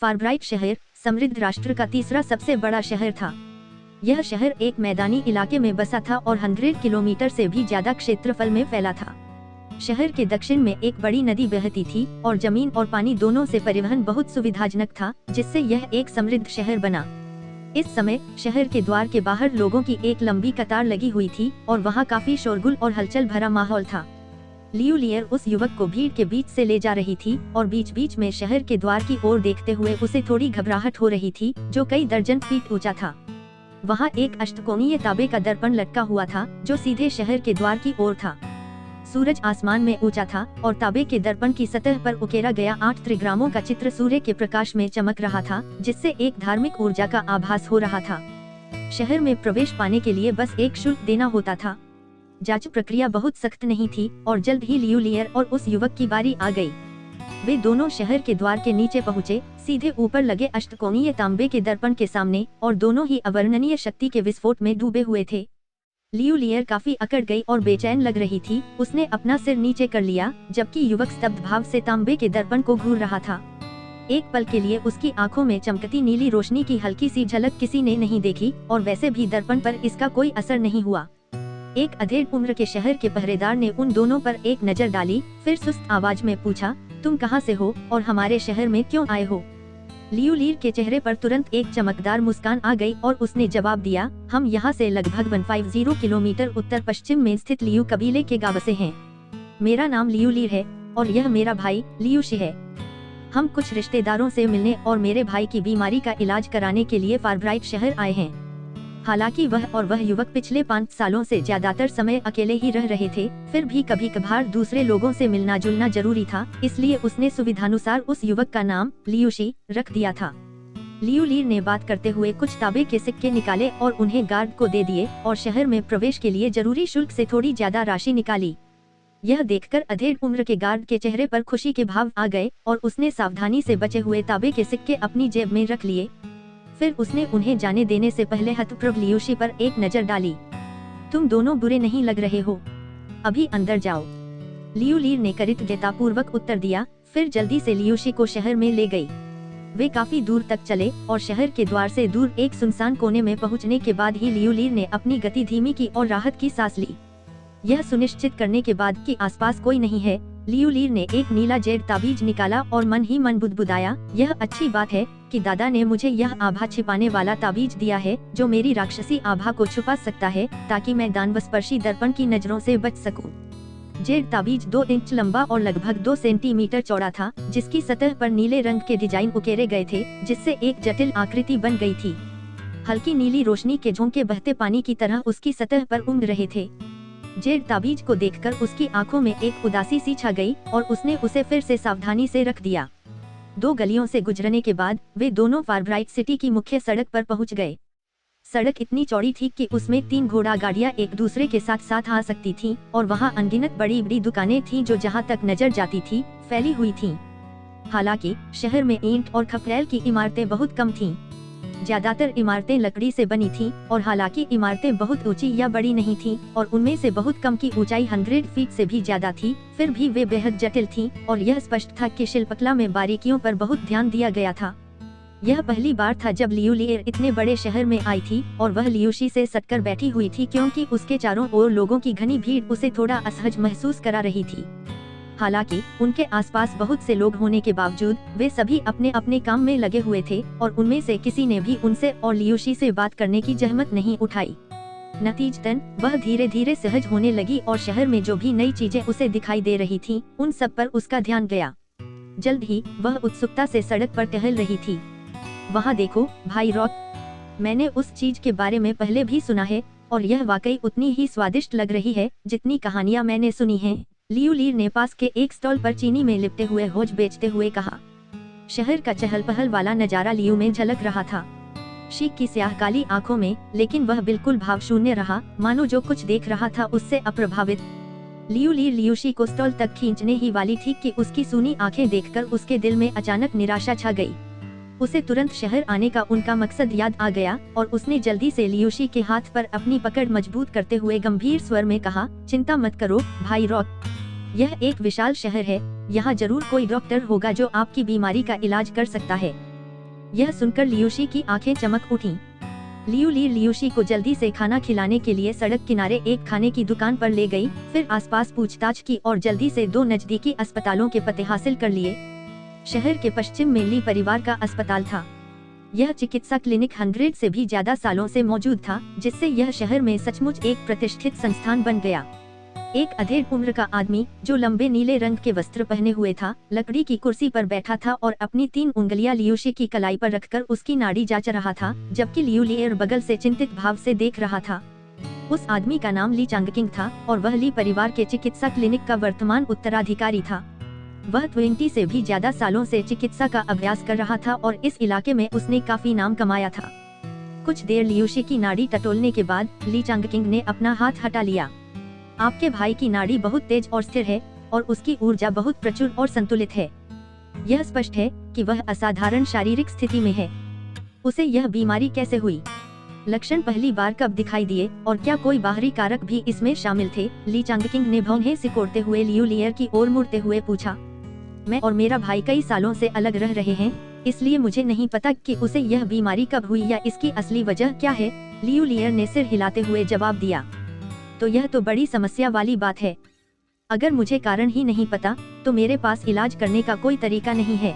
फारब्राइट शहर समृद्ध राष्ट्र का तीसरा सबसे बड़ा शहर था। यह शहर एक मैदानी इलाके में बसा था और 100 किलोमीटर से भी ज्यादा क्षेत्रफल में फैला था। शहर के दक्षिण में एक बड़ी नदी बहती थी और जमीन और पानी दोनों से परिवहन बहुत सुविधाजनक था, जिससे यह एक समृद्ध शहर बना। इस समय शहर के द्वार के बाहर लोगों की एक लंबी कतार लगी हुई थी और वहाँ काफी शोरगुल और हलचल भरा माहौल था। लियू लियर उस युवक को भीड़ के बीच से ले जा रही थी और बीच बीच में शहर के द्वार की ओर देखते हुए उसे थोड़ी घबराहट हो रही थी, जो कई दर्जन फीट ऊंचा था। वहाँ एक अष्टकोणीय तांबे का दर्पण लटका हुआ था, जो सीधे शहर के द्वार की ओर था। सूरज आसमान में ऊंचा था और तांबे के दर्पण की सतह पर उकेरा गया 8 त्रिग्रामों का चित्र सूर्य के प्रकाश में चमक रहा था, जिससे एक धार्मिक ऊर्जा का आभास हो रहा था। शहर में प्रवेश पाने के लिए बस एक शुल्क देना होता था। जांच प्रक्रिया बहुत सख्त नहीं थी और जल्द ही लियू लियर और उस युवक की बारी आ गई। वे दोनों शहर के द्वार के नीचे पहुँचे, सीधे ऊपर लगे अष्टकोणीय तांबे के दर्पण के सामने, और दोनों ही अवर्णनीय शक्ति के विस्फोट में डूबे हुए थे। लियू लियर काफी अकड़ गई और बेचैन लग रही थी। उसने अपना सिर नीचे कर लिया, जबकि युवक स्तब्ध भाव से तांबे के दर्पण को घूर रहा था। एक पल के लिए उसकी आंखों में चमकती नीली रोशनी की हल्की सी झलक किसी ने नहीं देखी, और वैसे भी दर्पण पर इसका कोई असर नहीं हुआ। एक अधेड़ उम्र के शहर के पहरेदार ने उन दोनों पर एक नजर डाली, फिर सुस्त आवाज में पूछा, तुम कहाँ से हो और हमारे शहर में क्यों आए हो? लियू लियर के चेहरे पर तुरंत एक चमकदार मुस्कान आ गई और उसने जवाब दिया, हम यहाँ से लगभग 150 किलोमीटर उत्तर पश्चिम में स्थित लियू कबीले के गांव से हैं। मेरा नाम लियू लियर है और यह मेरा भाई लियू शी है। हम कुछ रिश्तेदारों से मिलने और मेरे भाई की बीमारी का इलाज कराने के लिए फारब्राइट शहर आए हैं। हालांकि वह युवक पिछले 5 सालों से ज्यादातर समय अकेले ही रह रहे थे, फिर भी कभी कभार दूसरे लोगों से मिलना जुलना जरूरी था, इसलिए उसने सुविधानुसार उस युवक का नाम लियू शी रख दिया था। लियू लियर ने बात करते हुए कुछ तांबे के सिक्के निकाले और उन्हें गार्ड को दे दिए और शहर में प्रवेश के लिए जरूरी शुल्क से थोड़ी ज्यादा राशि निकाली। यह देखकर अधेड़ उम्र के गार्ड के चेहरे पर खुशी के भाव आ गए और उसने सावधानी से बचे हुए तांबे के सिक्के अपनी जेब में रख लिए। फिर उसने उन्हें जाने देने से पहले हतप्रभ लियू शी पर एक नजर डाली। तुम दोनों बुरे नहीं लग रहे हो, अभी अंदर जाओ। लियू लियर ने कृतज्ञतापूर्वक उत्तर दिया, फिर जल्दी से लियू शी को शहर में ले गई। वे काफी दूर तक चले और शहर के द्वार से दूर एक सुनसान कोने में पहुंचने के बाद ही लियू लियर ने अपनी गति धीमी की और राहत की सांस ली। यह सुनिश्चित करने के बाद कि आसपास कोई नहीं है, लियू लियर ने एक नीला जेड ताबीज निकाला और मन ही मन बुदबुदाया, यह अच्छी बात है कि दादा ने मुझे यह आभा छिपाने वाला ताबीज दिया है, जो मेरी राक्षसी आभा को छुपा सकता है, ताकि मैं दानवस्पर्शी दर्पण की नजरों से बच सकूं। जेड ताबीज 2 इंच लंबा और लगभग 2 सेंटीमीटर चौड़ा था, जिसकी सतह पर नीले रंग के डिजाइन उकेरे गए थे, जिससे एक जटिल आकृति बन गई थी। हल्की नीली रोशनी के झोंके बहते पानी की तरह उसकी सतह पर उमड़ रहे थे। जेड ताबीज को देखकर उसकी आंखों में एक उदासी सी छा गई और उसने उसे फिर से सावधानी से रख दिया। 2 गलियों से गुजरने के बाद वे दोनों फारब्राइट सिटी की मुख्य सड़क पर पहुंच गए। सड़क इतनी चौड़ी थी कि उसमें 3 घोड़ा गाड़ियां एक दूसरे के साथ साथ आ सकती थीं, और वहां अनगिनत बड़ी बड़ी दुकानें थीं जो जहां तक नजर जाती थी फैली हुई थीं। हालांकि शहर में ईंट और खपरेल की इमारतें बहुत कम थीं। ज्यादातर इमारतें लकड़ी से बनी थीं, और हालांकि इमारतें बहुत ऊंची या बड़ी नहीं थीं, और उनमें से बहुत कम की ऊंचाई 100 फीट से भी ज्यादा थी, फिर भी वे बेहद जटिल थीं, और यह स्पष्ट था कि शिल्पकला में बारीकियों पर बहुत ध्यान दिया गया था। यह पहली बार था जब लियू लियर इतने बड़े शहर में आई थी, और वह लियू शी से सटकर बैठी हुई थी, क्योंकि उसके चारों ओर लोगों की घनी भीड़ उसे थोड़ा असहज महसूस करा रही थी। हालांकि उनके आसपास बहुत से लोग होने के बावजूद वे सभी अपने अपने काम में लगे हुए थे, और उनमें से किसी ने भी उनसे और लियू शी से बात करने की जहमत नहीं उठाई। नतीजतन वह धीरे धीरे सहज होने लगी और शहर में जो भी नई चीजें उसे दिखाई दे रही थीं, उन सब पर उसका ध्यान गया। जल्द ही वह उत्सुकता से सड़क पर टहल रही थी। वहाँ देखो भाई रॉक, मैंने उस चीज के बारे में पहले भी सुना है, और यह वाकई उतनी ही स्वादिष्ट लग रही है जितनी कहानियां मैंने सुनी हैं। लियू लियर ने पास के एक स्टॉल पर चीनी में लिपटे हुए होज बेचते हुए कहा। शहर का चहल पहल वाला नजारा लियू में झलक रहा था। शी की स्याह काली आंखों में, लेकिन वह बिल्कुल भावशून्य रहा, मानो जो कुछ देख रहा था उससे अप्रभावित। लियू लियर लियू शी को स्टॉल तक खींचने ही वाली थी कि उसकी सूनी आंखें देखकर उसके दिल में अचानक निराशा छा गई। उसे तुरंत शहर आने का उनका मकसद याद आ गया, और उसने जल्दी से लियू शी के हाथ पर अपनी पकड़ मजबूत करते हुए गंभीर स्वर में कहा, चिंता मत करो भाई रॉक, यह एक विशाल शहर है, यहाँ जरूर कोई डॉक्टर होगा जो आपकी बीमारी का इलाज कर सकता है। यह सुनकर लियूशी की आंखें चमक उठीं। लियू ली लियूशी को जल्दी से खाना खिलाने के लिए सड़क किनारे एक खाने की दुकान पर ले गई, फिर आसपास पूछताछ की और जल्दी से 2 नजदीकी अस्पतालों के पते हासिल कर लिए। शहर के पश्चिम में ली परिवार का अस्पताल था। यह चिकित्सा क्लिनिक 100 से भी ज्यादा सालों से मौजूद था, जिससे यह शहर में सचमुच एक प्रतिष्ठित संस्थान बन गया। एक अधेड़ उम्र का आदमी जो लंबे नीले रंग के वस्त्र पहने हुए था, लकड़ी की कुर्सी पर बैठा था और अपनी 3 उंगलियां लियूशी की कलाई पर रखकर उसकी नाड़ी जांच रहा था, जबकि लियू लियर बगल से चिंतित भाव से देख रहा था। उस आदमी का नाम ली चांगकिंग था और वह ली परिवार के चिकित्सा क्लिनिक का वर्तमान उत्तराधिकारी था। वह 20 से भी ज्यादा सालों से चिकित्सा का अभ्यास कर रहा था और इस इलाके में उसने काफी नाम कमाया था। कुछ देर लियूशी की नाड़ी टटोलने के बाद ली चांगकिंग ने अपना हाथ हटा लिया। आपके भाई की नाड़ी बहुत तेज और स्थिर है और उसकी ऊर्जा बहुत प्रचुर और संतुलित है। यह स्पष्ट है कि वह असाधारण शारीरिक स्थिति में है। उसे यह बीमारी कैसे हुई? लक्षण पहली बार कब दिखाई दिए और क्या कोई बाहरी कारक भी इसमें शामिल थे? ली चांगकिंग ने भौहें सिकोड़ते हुए लियू लियर की ओर मुड़ते हुए पूछा। मैं और मेरा भाई कई सालों से अलग रह रहे हैं, इसलिए मुझे नहीं पता कि उसे यह बीमारी कब हुई या इसकी असली वजह क्या है, लियू लियर ने सिर हिलाते हुए जवाब दिया। तो यह तो बड़ी समस्या वाली बात है। अगर मुझे कारण ही नहीं पता तो मेरे पास इलाज करने का कोई तरीका नहीं है।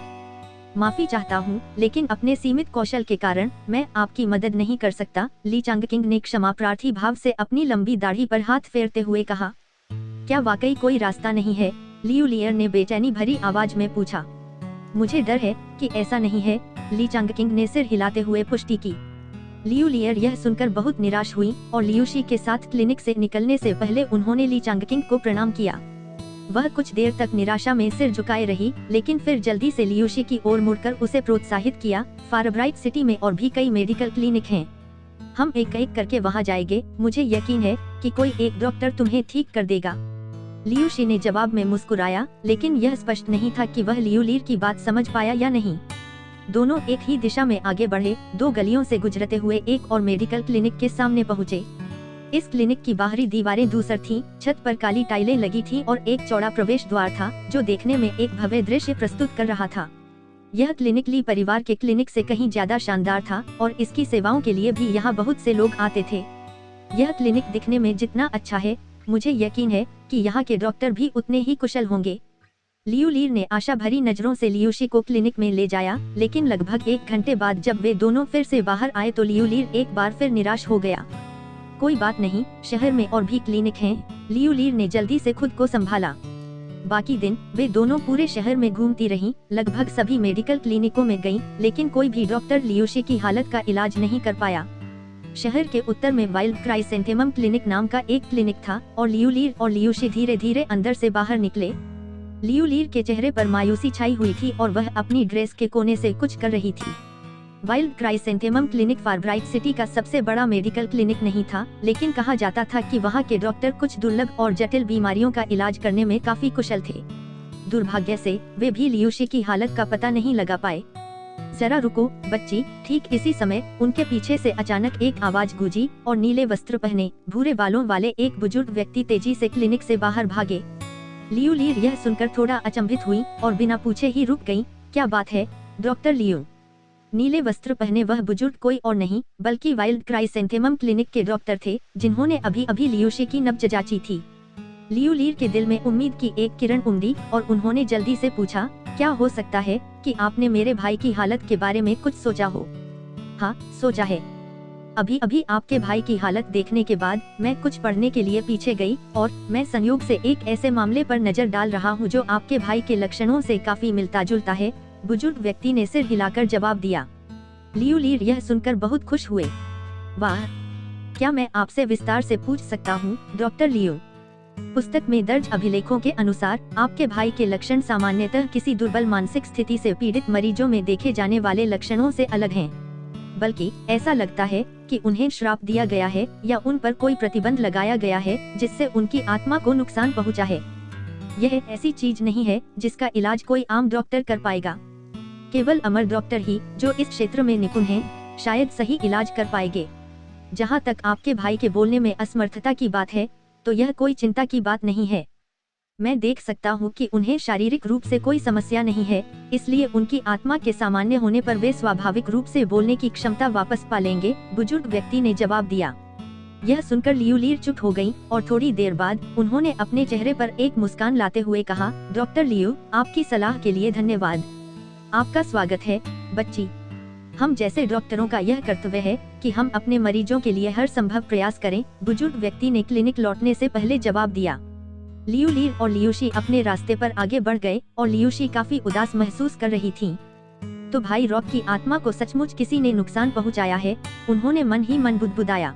माफी चाहता हूँ, लेकिन अपने सीमित कौशल के कारण मैं आपकी मदद नहीं कर सकता, ली चांगकिंग ने क्षमा प्रार्थी भाव से अपनी लंबी दाढ़ी पर हाथ फेरते हुए कहा। क्या वाकई कोई रास्ता नहीं है? लियू लियर ने बेचैनी भरी आवाज में पूछा। मुझे डर है कि ऐसा नहीं है, ली चांगकिंग ने सिर हिलाते हुए पुष्टि की। लियू लियर यह सुनकर बहुत निराश हुई और लियूशी के साथ क्लिनिक से निकलने से पहले उन्होंने ली चांगकिंग को प्रणाम किया। वह कुछ देर तक निराशा में सिर झुकाए रही, लेकिन फिर जल्दी से लियूशी की ओर मुड़कर उसे प्रोत्साहित किया। फारब्राइट सिटी में और भी कई मेडिकल क्लिनिक हैं। हम एक एक करके वहां जाएंगे, मुझे यकीन है कि कोई एक डॉक्टर तुम्हें ठीक कर देगा। लियूशी ने जवाब में मुस्कुराया, लेकिन यह स्पष्ट नहीं था कि वह लियू लियर की बात समझ पाया या नहीं। दोनों एक ही दिशा में आगे बढ़े, 2 गलियों से गुजरते हुए एक और मेडिकल क्लिनिक के सामने पहुँचे। इस क्लिनिक की बाहरी दीवारें धूसर थीं, छत पर काली टाइलें लगी थीं और एक चौड़ा प्रवेश द्वार था जो देखने में एक भव्य दृश्य प्रस्तुत कर रहा था। यह क्लिनिक ली परिवार के क्लिनिक से कहीं ज्यादा शानदार था और इसकी सेवाओं के लिए भी यहाँ बहुत से लोग आते थे। यह क्लिनिक दिखने में जितना अच्छा है, मुझे यकीन है कि यहाँ के डॉक्टर भी उतने ही कुशल होंगे। लियू लियर ने आशा भरी नजरों से लियूशी को क्लिनिक में ले जाया, लेकिन लगभग 1 घंटे बाद जब वे दोनों फिर से बाहर आए तो लियू लियर एक बार फिर निराश हो गया। कोई बात नहीं, शहर में और भी क्लिनिक हैं, लियू लियर ने जल्दी से खुद को संभाला। बाकी दिन वे दोनों पूरे शहर में घूमती रहीं, लगभग सभी मेडिकल क्लिनिकों में गईं, लेकिन कोई भी डॉक्टर लियूशी की हालत का इलाज नहीं कर पाया। शहर के उत्तर में वाइल्ड क्राइसेंथेमम क्लिनिक नाम का एक क्लिनिक था और लियू लियर और लियूशी धीरे धीरे अंदर से बाहर निकले। लियू लियर के चेहरे पर मायूसी छाई हुई थी और वह अपनी ड्रेस के कोने से कुछ कर रही थी। वाइल्ड क्राइसेंथेमम क्लिनिक फारब्राइट सिटी का सबसे बड़ा मेडिकल क्लिनिक नहीं था, लेकिन कहा जाता था कि वहाँ के डॉक्टर कुछ दुर्लभ और जटिल बीमारियों का इलाज करने में काफी कुशल थे। दुर्भाग्य से वे भी लियूशी की हालत का पता नहीं लगा पाए। जरा रुको बच्ची, ठीक इसी समय उनके पीछे से अचानक एक आवाज गूंजी और नीले वस्त्र पहने, भूरे बालों वाले एक बुजुर्ग व्यक्ति तेजी से क्लिनिक से बाहर भागे। लियू लियर यह सुनकर थोड़ा अचंभित हुई और बिना पूछे ही रुक गई। क्या बात है, डॉक्टर लियू? नीले वस्त्र पहने वह बुजुर्ग कोई और नहीं बल्कि वाइल्ड क्राइसेंथेमम क्लिनिक के डॉक्टर थे, जिन्होंने अभी अभी लियूशी की नब्ज जांची थी। लियू लियर के दिल में उम्मीद की एक किरण उमड़ी और उन्होंने जल्दी से पूछा, क्या हो सकता है कि आपने मेरे भाई की हालत के बारे में कुछ सोचा हो? हाँ, सोचा है। अभी अभी आपके भाई की हालत देखने के बाद मैं कुछ पढ़ने के लिए पीछे गई और मैं संयोग से एक ऐसे मामले पर नजर डाल रहा हूँ जो आपके भाई के लक्षणों से काफी मिलता जुलता है, बुजुर्ग व्यक्ति ने सिर हिलाकर जवाब दिया। लियू लियर यह सुनकर बहुत खुश हुए। वाह, क्या मैं आपसे विस्तार से पूछ सकता हूँ, डॉक्टर लियू? पुस्तक में दर्ज अभिलेखों के अनुसार आपके भाई के लक्षण सामान्यतः किसी दुर्बल मानसिक स्थिति से पीड़ित मरीजों में देखे जाने वाले लक्षणों से अलग हैं। बल्कि ऐसा लगता है कि उन्हें श्राप दिया गया है या उन पर कोई प्रतिबंध लगाया गया है जिससे उनकी आत्मा को नुकसान पहुंचा है। यह ऐसी चीज नहीं है जिसका इलाज कोई आम डॉक्टर कर पाएगा। केवल अमर डॉक्टर ही जो इस क्षेत्र में निपुण हैं, शायद सही इलाज कर पाएंगे। जहां तक आपके भाई के बोलने में असमर्थता की बात है, तो यह कोई चिंता की बात नहीं है। मैं देख सकता हूँ कि उन्हें शारीरिक रूप से कोई समस्या नहीं है, इसलिए उनकी आत्मा के सामान्य होने पर वे स्वाभाविक रूप से बोलने की क्षमता वापस पा लेंगे, बुजुर्ग व्यक्ति ने जवाब दिया। यह सुनकर लियू लीर चुप हो गयी और थोड़ी देर बाद उन्होंने अपने चेहरे पर एक मुस्कान लाते हुए कहा, डॉक्टर लियू, आपकी सलाह के लिए धन्यवाद। आपका स्वागत है, बच्ची। हम जैसे डॉक्टरों का यह कर्तव्य है कि हम अपने मरीजों के लिए हर संभव प्रयास करें, बुजुर्ग व्यक्ति ने क्लिनिक लौटने से पहले जवाब दिया। लियू लीर और लियूशी अपने रास्ते पर आगे बढ़ गए और लियूशी काफी उदास महसूस कर रही थी। तो भाई रॉक की आत्मा को सचमुच किसी ने नुकसान पहुंचाया है, उन्होंने मन ही मन बुदबुदाया।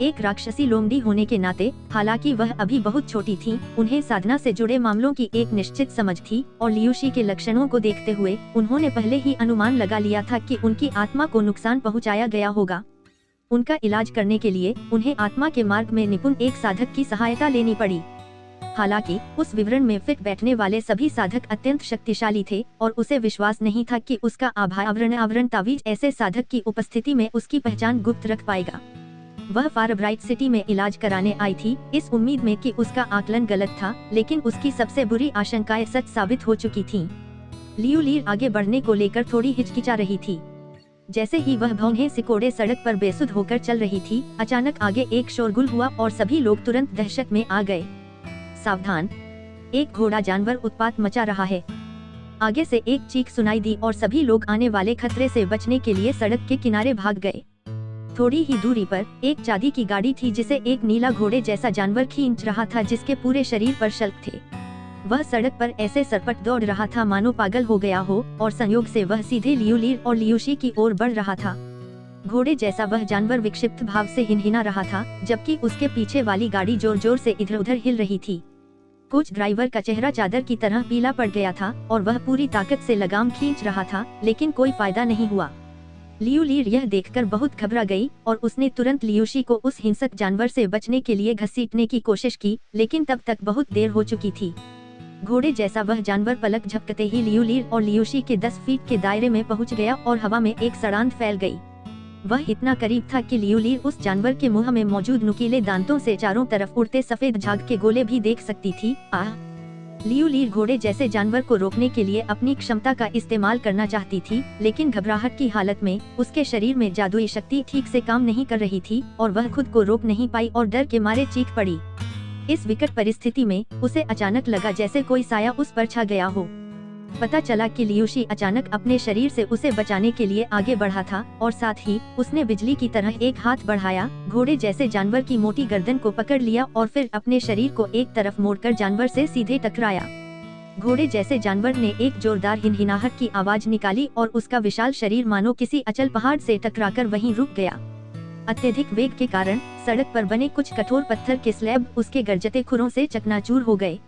एक राक्षसी लोमड़ी होने के नाते, हालांकि वह अभी बहुत छोटी थी, उन्हें साधना से जुड़े मामलों की एक निश्चित समझ थी और लियूशी के लक्षणों को देखते हुए उन्होंने पहले ही अनुमान लगा लिया था कि उनकी आत्मा को नुकसान पहुंचाया गया होगा। उनका इलाज करने के लिए उन्हें आत्मा के मार्ग में निपुण एक साधक की सहायता लेनी पड़ी। हालांकि उस विवरण में फिट बैठने वाले सभी साधक अत्यंत शक्तिशाली थे और उसे विश्वास नहीं था कि उसका आवरण तावीज ऐसे साधक की उपस्थिति में उसकी पहचान गुप्त रख पाएगा। वह फारब्राइट सिटी में इलाज कराने आई थी, इस उम्मीद में कि उसका आकलन गलत था, लेकिन उसकी सबसे बुरी आशंकाएं सच साबित हो चुकी थीं। लियू लीर आगे बढ़ने को लेकर थोड़ी हिचकिचा रही थी। जैसे ही वह भौंहे सिकोड़े सड़क पर बेसुध होकर चल रही थी, अचानक आगे एक शोरगुल हुआ और सभी लोग तुरंत दहशत में आ गए। सावधान, एक घोड़ा जानवर उत्पात मचा रहा है। आगे से एक चीख सुनाई दी और सभी लोग आने वाले खतरे से बचने के लिए सड़क के किनारे भाग गए। थोड़ी ही दूरी पर एक चांदी की गाड़ी थी जिसे एक नीला घोड़े जैसा जानवर खींच रहा था, जिसके पूरे शरीर पर शल्क थे। वह सड़क पर ऐसे सरपट दौड़ रहा था मानो पागल हो गया हो और संयोग से वह सीधे लियू लीर और लियूशी की ओर बढ़ रहा था। घोड़े जैसा वह जानवर विक्षिप्त भाव से हिनहिना रहा था, जबकि उसके पीछे वाली गाड़ी जोर जोर से इधर उधर हिल रही थी। कोच ड्राइवर का चेहरा चादर की तरह पीला पड़ गया था और वह पूरी ताकत से लगाम खींच रहा था, लेकिन कोई फायदा नहीं हुआ। लियू लीर यह देखकर बहुत घबरा गई और उसने तुरंत लियूशी को उस हिंसक जानवर से बचने के लिए घसीटने की कोशिश की, लेकिन तब तक बहुत देर हो चुकी थी। घोड़े जैसा वह जानवर पलक झपकते ही लियू लीर और लियूशी के 10 फीट के दायरे में पहुंच गया और हवा में एक सड़ांध फैल गई। वह इतना करीब था कि लियू लीर उस जानवर के मुंह में मौजूद नुकीले दांतों से चारों तरफ उड़ते सफेद झाग के गोले भी देख सकती थी। लियू लीर घोड़े जैसे जानवर को रोकने के लिए अपनी क्षमता का इस्तेमाल करना चाहती थी, लेकिन घबराहट की हालत में उसके शरीर में जादुई शक्ति ठीक से काम नहीं कर रही थी और वह खुद को रोक नहीं पाई और डर के मारे चीख पड़ी। इस विकट परिस्थिति में उसे अचानक लगा जैसे कोई साया उस पर छा गया हो। पता चला कि लियूशी अचानक अपने शरीर से उसे बचाने के लिए आगे बढ़ा था और साथ ही उसने बिजली की तरह एक हाथ बढ़ाया, घोड़े जैसे जानवर की मोटी गर्दन को पकड़ लिया और फिर अपने शरीर को एक तरफ मोड़कर जानवर से सीधे टकराया। घोड़े जैसे जानवर ने एक जोरदार हिनहिनाहट की आवाज निकाली और उसका विशाल शरीर मानो किसी अचल पहाड़ से टकराकर वहीं रुक गया। अत्यधिक वेग के कारण सड़क पर बने कुछ कठोर पत्थर के स्लैब उसके गरजते खुरों से चकनाचूर हो गए।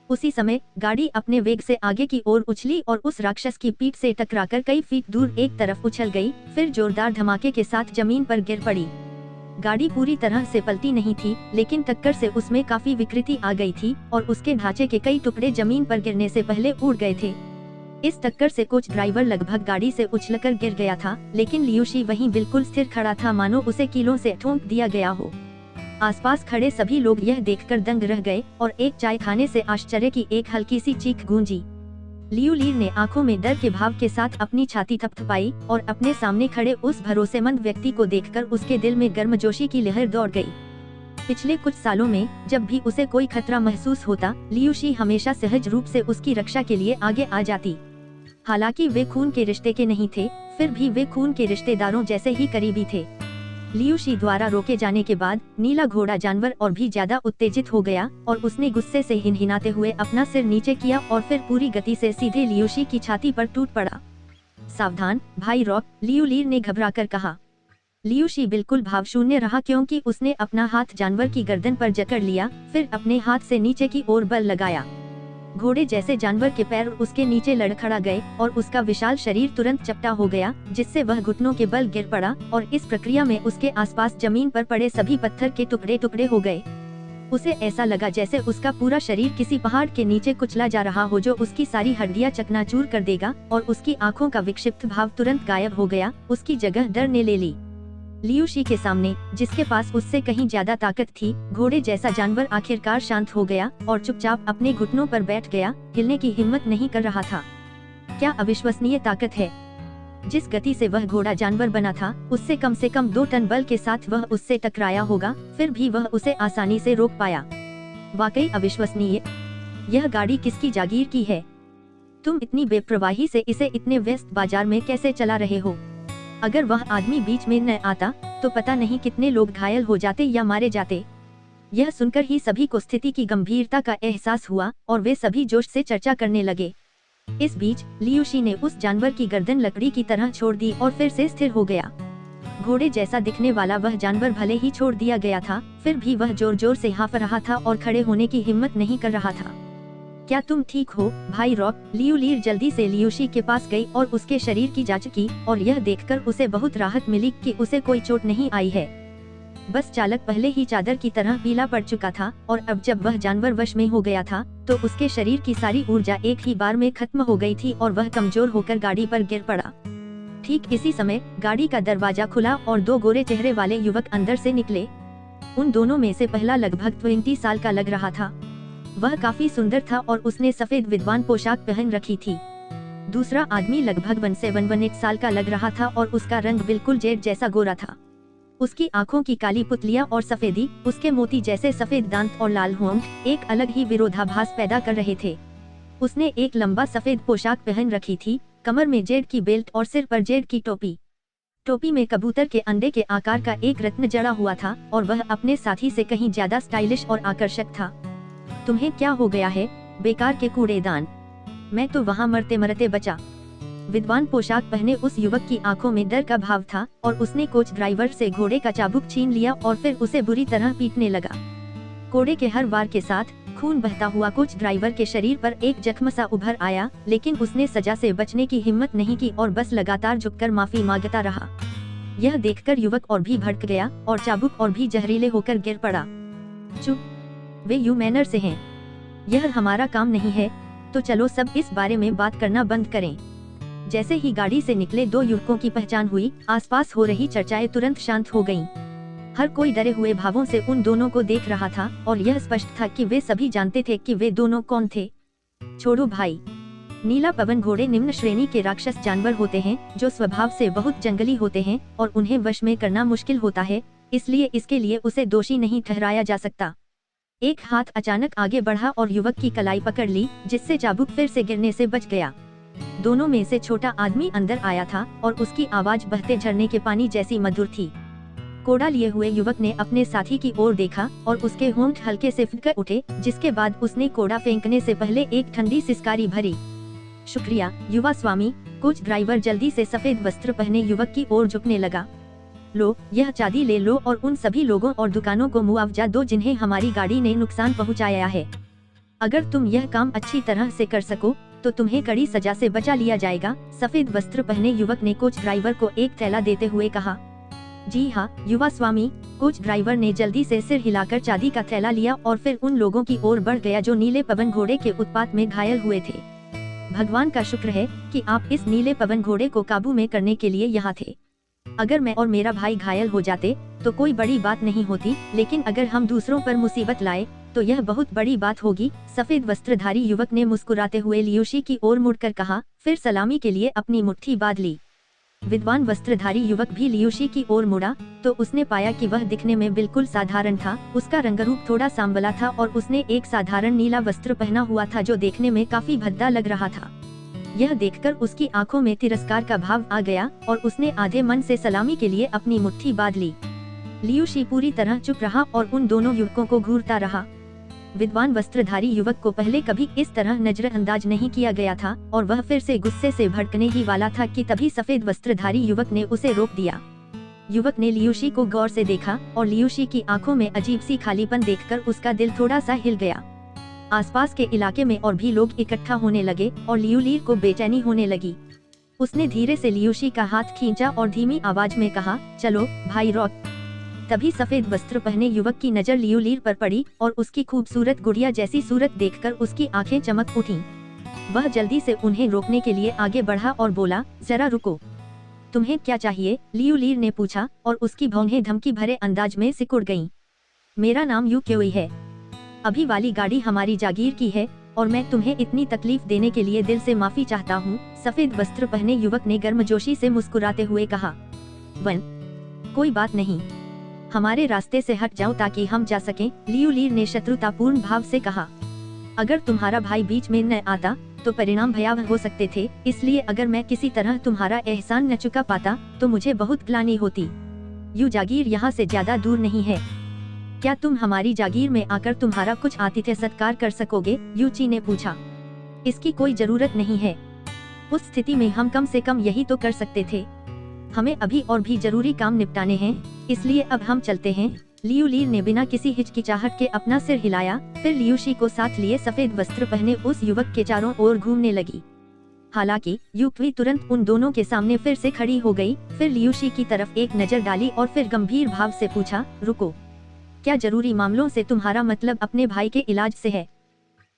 उसी समय गाड़ी अपने वेग से आगे की ओर उछली और उस राक्षस की पीठ से टकराकर कई फीट दूर एक तरफ उछल गई, फिर जोरदार धमाके के साथ जमीन पर गिर पड़ी। गाड़ी पूरी तरह से पलटी नहीं थी, लेकिन टक्कर से उसमें काफी विकृति आ गई थी और उसके ढांचे के कई टुकड़े जमीन पर गिरने से पहले उड़ गए थे। इस टक्कर से कोच ड्राइवर लगभग गाड़ी से उछलकर गिर गया था, लेकिन लियूशी वहीं बिल्कुल स्थिर खड़ा था मानो उसे कीलों से ठोंक दिया गया हो। आसपास खड़े सभी लोग यह देखकर दंग रह गए और एक चाय खाने से आश्चर्य की एक हल्की सी चीख गूंजी। लियू लीर ने आंखों में डर के भाव के साथ अपनी छाती थपथपाई और अपने सामने खड़े उस भरोसेमंद व्यक्ति को देखकर उसके दिल में गर्मजोशी की लहर दौड़ गई। पिछले कुछ सालों में जब भी उसे कोई खतरा महसूस होता, लियूशी हमेशा सहज रूप से उसकी रक्षा के लिए आगे आ जाती। हालांकि वे खून के रिश्ते के नहीं थे, फिर भी वे खून के रिश्तेदारों जैसे ही करीबी थे। लियूशी द्वारा रोके जाने के बाद नीला घोड़ा जानवर और भी ज्यादा उत्तेजित हो गया और उसने गुस्से से हिनहिनाते हुए अपना सिर नीचे किया और फिर पूरी गति से सीधे लियूशी की छाती पर टूट पड़ा। सावधान भाई रॉक, लियू लीर ने घबराकर कहा। लियूशी बिल्कुल भावशून्य रहा क्योंकि उसने अपना हाथ जानवर की गर्दन पर जकड़ लिया, फिर अपने हाथ से नीचे की ओर बल लगाया। घोड़े जैसे जानवर के पैर उसके नीचे लड़खड़ा गए और उसका विशाल शरीर तुरंत चपटा हो गया, जिससे वह घुटनों के बल गिर पड़ा और इस प्रक्रिया में उसके आसपास जमीन पर पड़े सभी पत्थर के टुकड़े टुकड़े हो गए। उसे ऐसा लगा जैसे उसका पूरा शरीर किसी पहाड़ के नीचे कुचला जा रहा हो जो उसकी सारी हड्डियां चकनाचूर कर देगा और उसकी आंखों का विक्षिप्त भाव तुरंत गायब हो गया, उसकी जगह डर ने ले ली। लियूशी के सामने, जिसके पास उससे कहीं ज्यादा ताकत थी, घोड़े जैसा जानवर आखिरकार शांत हो गया और चुपचाप अपने घुटनों पर बैठ गया, हिलने की हिम्मत नहीं कर रहा था। क्या अविश्वसनीय ताकत है! जिस गति से वह घोड़ा जानवर बना था, उससे कम से कम 2 टन बल के साथ वह उससे टकराया होगा, फिर भी वह उसे आसानी से रोक पाया। वाकई अविश्वसनीय। यह गाड़ी किसकी जागीर की है? तुम इतनी बेपरवाही से इसे इतने व्यस्त बाजार में कैसे चला रहे हो? अगर वह आदमी बीच में न आता तो पता नहीं कितने लोग घायल हो जाते या मारे जाते। यह सुनकर ही सभी को स्थिति की गंभीरता का एहसास हुआ और वे सभी जोश से चर्चा करने लगे। इस बीच लियूशी ने उस जानवर की गर्दन लकड़ी की तरह छोड़ दी और फिर से स्थिर हो गया। घोड़े जैसा दिखने वाला वह जानवर भले ही छोड़ दिया गया था, फिर भी वह जोर जोर से हाँफ रहा था और खड़े होने की हिम्मत नहीं कर रहा था। क्या तुम ठीक हो, भाई रॉक? लियूलीर जल्दी से लियूशी के पास गई और उसके शरीर की जांच की और यह देखकर उसे बहुत राहत मिली कि उसे कोई चोट नहीं आई है। बस चालक पहले ही चादर की तरह पीला पड़ चुका था और अब जब वह जानवर वश में हो गया था तो उसके शरीर की सारी ऊर्जा एक ही बार में खत्म हो गई थी और वह कमजोर होकर गाड़ी पर गिर पड़ा। ठीक इसी समय गाड़ी का दरवाजा खुला और 2 गोरे चेहरे वाले युवक अंदर से निकले। उन दोनों में से पहला लगभग 20 साल का लग रहा था। वह काफी सुंदर था और उसने सफेद विद्वान पोशाक पहन रखी थी। दूसरा आदमी लगभग 17-18 साल का लग रहा था और उसका रंग बिल्कुल जेड जैसा गोरा था। उसकी आंखों की काली पुतलियां और सफेदी, उसके मोती जैसे सफेद दांत और लाल होंठ एक अलग ही विरोधाभास पैदा कर रहे थे। उसने एक लंबा सफेद पोशाक पहन रखी थी, कमर में जेड की बेल्ट और सिर पर जेड की टोपी। टोपी में कबूतर के अंडे के आकार का एक रत्न जड़ा हुआ था और वह अपने साथी से कहीं ज्यादा स्टाइलिश और आकर्षक था। तुम्हें क्या हो गया है, बेकार के कूड़ेदान? मैं तो वहाँ मरते मरते बचा। विद्वान पोशाक पहने उस युवक की आंखों में डर का भाव था और उसने कोच ड्राइवर से घोड़े का चाबुक छीन लिया और फिर उसे बुरी तरह पीटने लगा। कोड़े के हर वार के साथ खून बहता हुआ कोच ड्राइवर के शरीर पर एक जख्म सा उभर आया, लेकिन उसने सजा से बचने की हिम्मत नहीं की और बस लगातार झुककर माफी मांगता रहा। यह देखकर युवक और भी भड़क गया और चाबुक और भी जहरीले होकर गिर पड़ा। चुप, वे ह्यूमैनर से हैं। यह हमारा काम नहीं है, तो चलो सब इस बारे में बात करना बंद करें। जैसे ही गाड़ी से निकले 2 युवकों की पहचान हुई, आसपास हो रही चर्चाएं तुरंत शांत हो गईं। हर कोई डरे हुए भावों से उन दोनों को देख रहा था और यह स्पष्ट था कि वे सभी जानते थे कि वे दोनों कौन थे। छोड़ो भाई। नीला पवन घोड़े निम्न श्रेणी के राक्षस जानवर होते हैं जो स्वभाव से बहुत जंगली होते हैं और उन्हें वश में करना मुश्किल होता है, इसलिए इसके लिए उसे दोषी नहीं ठहराया जा सकता। एक हाथ अचानक आगे बढ़ा और युवक की कलाई पकड़ ली, जिससे चाबुक फिर से गिरने से बच गया। दोनों में से छोटा आदमी अंदर आया था और उसकी आवाज बहते झरने के पानी जैसी मधुर थी। कोड़ा लिए हुए युवक ने अपने साथी की ओर देखा और उसके होंठ हल्के से फुंकर उठे, जिसके बाद उसने कोड़ा फेंकने से पहले एक ठंडी सिसकारी भरी। शुक्रिया, युवा स्वामी। कोच ड्राइवर जल्दी से सफेद वस्त्र पहने युवक की ओर झुकने लगा। लो, यह चांदी ले लो और उन सभी लोगों और दुकानों को मुआवजा दो जिन्हें हमारी गाड़ी ने नुकसान पहुंचाया है। अगर तुम यह काम अच्छी तरह से कर सको तो तुम्हें कड़ी सजा से बचा लिया जाएगा। सफेद वस्त्र पहने युवक ने कोच ड्राइवर को एक थैला देते हुए कहा। जी हाँ, युवा स्वामी। कोच ड्राइवर ने जल्दी से सिर हिलाकर चांदी का थैला लिया और फिर उन लोगों की ओर बढ़ गया जो नीले पवन घोड़े के उत्पात में घायल हुए थे। भगवान का शुक्र है कि आप इस नीले पवन घोड़े को काबू में करने के लिए यहाँ थे। अगर मैं और मेरा भाई घायल हो जाते तो कोई बड़ी बात नहीं होती, लेकिन अगर हम दूसरों पर मुसीबत लाए तो यह बहुत बड़ी बात होगी। सफेद वस्त्रधारी युवक ने मुस्कुराते हुए लियूशी की ओर मुड़कर कहा, फिर सलामी के लिए अपनी मुट्ठी बांध ली। विद्वान वस्त्रधारी युवक भी लियूशी की ओर मुड़ा तो उसने पाया कि वह दिखने में बिल्कुल साधारण था। उसका रंगरूप थोड़ा सांवला था और उसने एक साधारण नीला वस्त्र पहना हुआ था जो देखने में काफी भद्दा लग रहा था। यह देखकर उसकी आंखों में तिरस्कार का भाव आ गया और उसने आधे मन से सलामी के लिए अपनी मुट्ठी बांध ली। लियूशी पूरी तरह चुप रहा और उन दोनों युवकों को घूरता रहा। विद्वान वस्त्रधारी युवक को पहले कभी इस तरह नजरअंदाज नहीं किया गया था और वह फिर से गुस्से से भड़कने ही वाला था कि तभी सफेद वस्त्रधारी युवक ने उसे रोक दिया। युवक ने लियूशी को गौर से देखा और लियूशी की आंखों में अजीब सी खालीपन देखकर उसका दिल थोड़ा सा हिल गया। आसपास के इलाके में और भी लोग इकट्ठा होने लगे और लियूलीर को बेचैनी होने लगी। उसने धीरे से लियूशी का हाथ खींचा और धीमी आवाज में कहा, चलो भाई रॉक। तभी सफेद वस्त्र पहने युवक की नजर लियूलीर पर पड़ी और उसकी खूबसूरत गुड़िया जैसी सूरत देखकर उसकी आंखें चमक उठीं। वह जल्दी से उन्हें रोकने के लिए आगे बढ़ा और बोला, जरा रुको। तुम्हें क्या चाहिए? लियू लीर ने पूछा और उसकी भौहें धमकी भरे अंदाज में सिकुड़ गईं। मेरा नाम यू क्योई है। अभी वाली गाड़ी हमारी जागीर की है और मैं तुम्हें इतनी तकलीफ देने के लिए दिल से माफी चाहता हूँ, सफेद वस्त्र पहने युवक ने गर्मजोशी से मुस्कुराते हुए कहा। वन, कोई बात नहीं, हमारे रास्ते से हट जाओ ताकि हम जा सकें, लियू लीर ने शत्रुतापूर्ण भाव से कहा। अगर तुम्हारा भाई बीच में न आता तो परिणाम भयावह हो सकते थे, इसलिए अगर मैं किसी तरह तुम्हारा एहसान न चुका पाता तो मुझे बहुत ग्लानि होती। यू जागीर यहाँ से ज्यादा दूर नहीं है, क्या तुम हमारी जागीर में आकर तुम्हारा कुछ आतिथ्य सत्कार कर सकोगे? यूची ने पूछा। इसकी कोई जरूरत नहीं है, उस स्थिति में हम कम से कम यही तो कर सकते थे। हमें अभी और भी जरूरी काम निपटाने हैं, इसलिए अब हम चलते हैं। लियू लीर ने बिना किसी हिचकिचाहट के अपना सिर हिलाया, फिर लियूशी को साथ लिए सफेद वस्त्र पहने उस युवक के चारों ओर घूमने लगी। हालांकि यू क्वी तुरंत उन दोनों के सामने फिर से खड़ी हो गई, फिर लियूशी की तरफ एक नजर डाली और फिर गंभीर भाव से पूछा, रुको, क्या जरूरी मामलों से तुम्हारा मतलब अपने भाई के इलाज से है?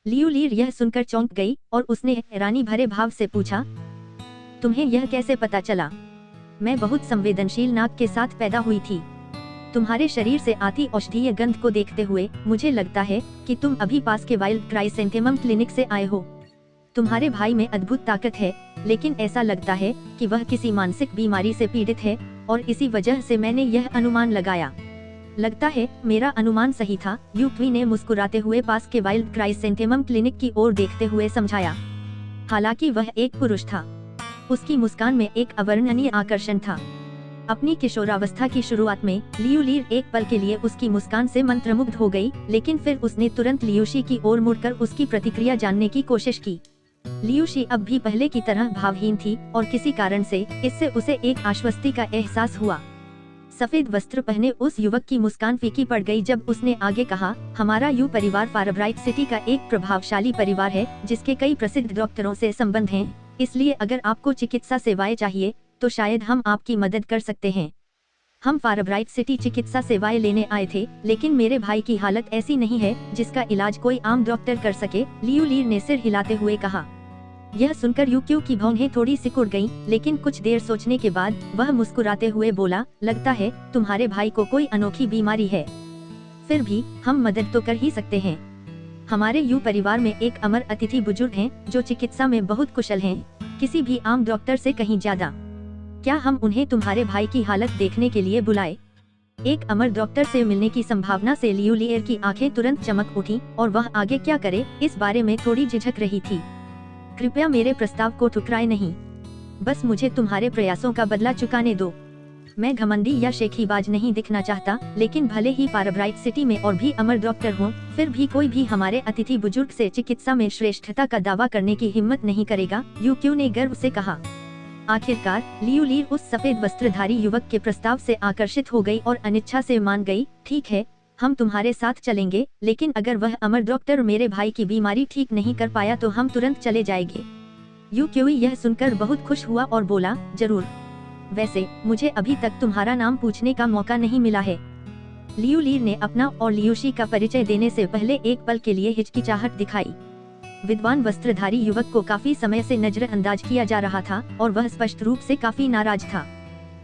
लियू लीर यह सुनकर चौंक गई और उसने हैरानी भरे भाव से पूछा, तुम्हें यह कैसे पता चला? मैं बहुत संवेदनशील नाक के साथ पैदा हुई थी। तुम्हारे शरीर से आती औषधीय गंध को देखते हुए मुझे लगता है कि तुम अभी पास के वाइल्ड क्राइसेंथेमम क्लिनिक से आए हो। तुम्हारे भाई में अद्भुत ताकत है, लेकिन ऐसा लगता है कि वह किसी मानसिक बीमारी से पीड़ित है और इसी वजह से मैंने यह अनुमान लगाया। लगता है मेरा अनुमान सही था, यू क्वी ने मुस्कुराते हुए पास के वाइल्ड क्राइसेंथेमम क्लिनिक की ओर देखते हुए समझाया। हालांकि वह एक पुरुष था, उसकी मुस्कान में एक अवर्णनीय आकर्षण था। अपनी किशोरावस्था की शुरुआत में लियू लीर एक पल के लिए उसकी मुस्कान से मंत्रमुग्ध हो गई, लेकिन फिर उसने तुरंत लियूशी की ओर मुड़कर उसकी प्रतिक्रिया जानने की कोशिश की। लियूशी अब भी पहले की तरह भावहीन थी और किसी कारण से इससे उसे एक आश्वस्ति का एहसास हुआ। सफेद वस्त्र पहने उस युवक की मुस्कान फीकी पड़ गई जब उसने आगे कहा, हमारा यू परिवार फारब्राइट सिटी का एक प्रभावशाली परिवार है जिसके कई प्रसिद्ध डॉक्टरों से संबंध हैं, इसलिए अगर आपको चिकित्सा सेवाएं चाहिए तो शायद हम आपकी मदद कर सकते हैं। हम फारब्राइट सिटी चिकित्सा सेवाएं लेने आए थे, लेकिन मेरे भाई की हालत ऐसी नहीं है जिसका इलाज कोई आम डॉक्टर कर सके, लियू लीर ने सिर हिलाते हुए कहा। यह सुनकर यूक्यू की भौहें थोड़ी सिकुड़ गईं, लेकिन कुछ देर सोचने के बाद वह मुस्कुराते हुए बोला, लगता है तुम्हारे भाई को कोई अनोखी बीमारी है, फिर भी हम मदद तो कर ही सकते हैं। हमारे यू परिवार में एक अमर अतिथि बुजुर्ग हैं जो चिकित्सा में बहुत कुशल हैं, किसी भी आम डॉक्टर से कहीं ज्यादा। क्या हम उन्हें तुम्हारे भाई की हालत देखने के लिए बुलाएं? एक अमर डॉक्टर से मिलने की संभावना से लियू लीर की आंखें तुरंत चमक उठी और वह आगे क्या करे इस बारे में थोड़ी झिझक रही थी। कृपया मेरे प्रस्ताव को ठुकराए नहीं, बस मुझे तुम्हारे प्रयासों का बदला चुकाने दो। मैं घमंडी या शेखीबाज नहीं दिखना चाहता, लेकिन भले ही फारब्राइट सिटी में और भी अमर डॉक्टर हों, फिर भी कोई भी हमारे अतिथि बुजुर्ग से चिकित्सा में श्रेष्ठता का दावा करने की हिम्मत नहीं करेगा, यूक्यू ने गर्व से कहा। आखिरकार लियू लीर उस सफेद वस्त्रधारी युवक के प्रस्ताव से आकर्षित हो गई और अनिच्छा से मान गई। ठीक है, हम तुम्हारे साथ चलेंगे, लेकिन अगर वह अमर डॉक्टर मेरे भाई की बीमारी ठीक नहीं कर पाया तो हम तुरंत चले जाएंगे। यूक्यूई यह सुनकर बहुत खुश हुआ और बोला, जरूर। वैसे मुझे अभी तक तुम्हारा नाम पूछने का मौका नहीं मिला है। लियू लीर ने अपना और लियूशी का परिचय देने से पहले एक पल के लिए हिचकिचाहट दिखाई। विद्वान वस्त्रधारी युवक को काफी समय से नजरअंदाज किया जा रहा था और वह स्पष्ट रूप से काफी नाराज था।